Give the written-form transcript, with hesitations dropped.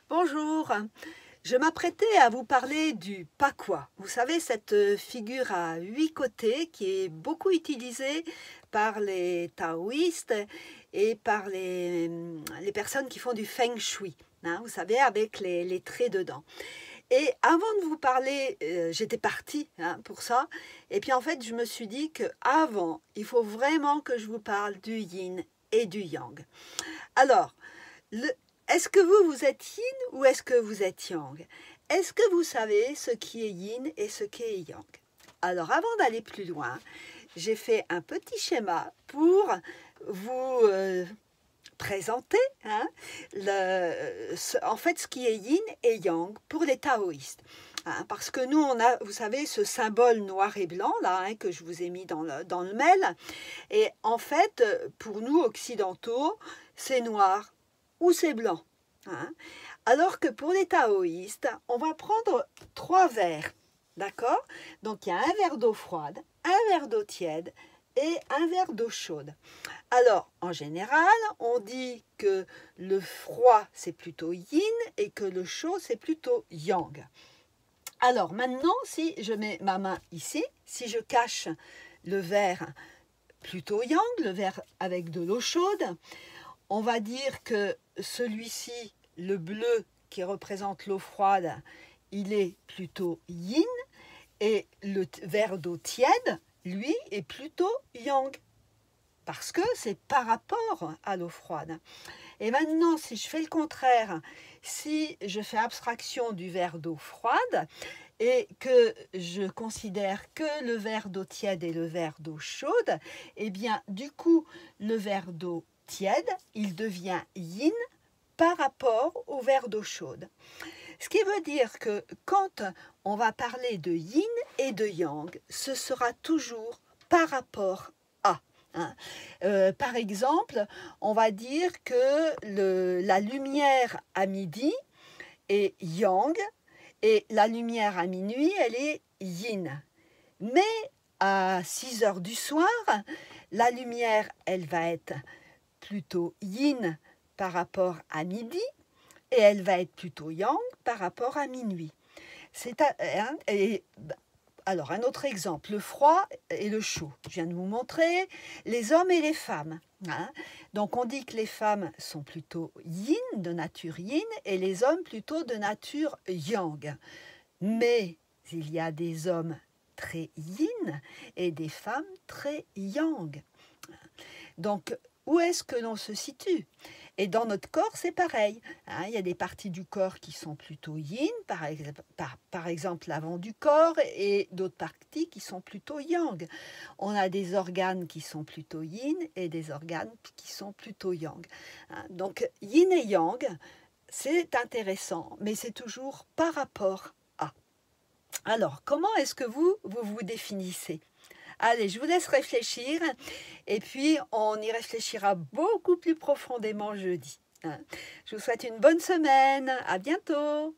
Bonjour, je m'apprêtais à vous parler du pakwa. Vous savez, cette figure à 8 côtés qui est beaucoup utilisée par les taoïstes et par les personnes qui font du feng shui, hein, vous savez, avec les traits dedans. Et avant de vous parler, j'étais partie pour ça, et puis en fait je me suis dit qu'avant, il faut vraiment que je vous parle du yin et du yang. Alors, est-ce que vous êtes yin ou est-ce que vous êtes yang? Est-ce que vous savez ce qui est yin et ce qui est yang? Alors, avant d'aller plus loin, j'ai fait un petit schéma pour vous présenter en fait ce qui est yin et yang pour les taoïstes. Parce que nous, on a, vous savez, ce symbole noir et blanc là que je vous ai mis dans le mail. Et en fait, pour nous occidentaux, c'est noir ou c'est blanc. Alors que pour les taoïstes, on va prendre 3 verres, d'accord? Donc il y a un verre d'eau froide, un verre d'eau tiède et un verre d'eau chaude. Alors, en général, on dit que le froid, c'est plutôt yin et que le chaud, c'est plutôt yang. Alors maintenant, si je mets ma main ici, si je cache le verre plutôt yang, le verre avec de l'eau chaude, on va dire que celui-ci, le bleu qui représente l'eau froide, il est plutôt yin et le verre d'eau tiède, lui, est plutôt yang. Parce que c'est par rapport à l'eau froide. Et maintenant, si je fais le contraire, si je fais abstraction du verre d'eau froide et que je considère que le verre d'eau tiède et le verre d'eau chaude, eh bien, du coup, le verre d'eau tiède, il devient yin par rapport au verre d'eau chaude. Ce qui veut dire que quand on va parler de yin et de yang, ce sera toujours par rapport à. Par exemple, on va dire que la lumière à midi est yang et la lumière à minuit, elle est yin. Mais à 6 heures du soir, la lumière, elle va être plutôt yin par rapport à midi et elle va être plutôt yang par rapport à minuit. Alors, un autre exemple, le froid et le chaud. Je viens de vous montrer les hommes et les femmes. Donc, on dit que les femmes sont plutôt yin, de nature yin, et les hommes plutôt de nature yang. Mais il y a des hommes très yin et des femmes très yang. Donc, où est-ce que l'on se situe? Et dans notre corps, c'est pareil. Il y a des parties du corps qui sont plutôt yin, par exemple l'avant du corps, et d'autres parties qui sont plutôt yang. On a des organes qui sont plutôt yin et des organes qui sont plutôt yang. Donc, yin et yang, c'est intéressant, mais c'est toujours par rapport à. Alors, comment est-ce que vous définissez? Allez, je vous laisse réfléchir et puis on y réfléchira beaucoup plus profondément jeudi. Je vous souhaite une bonne semaine. À bientôt.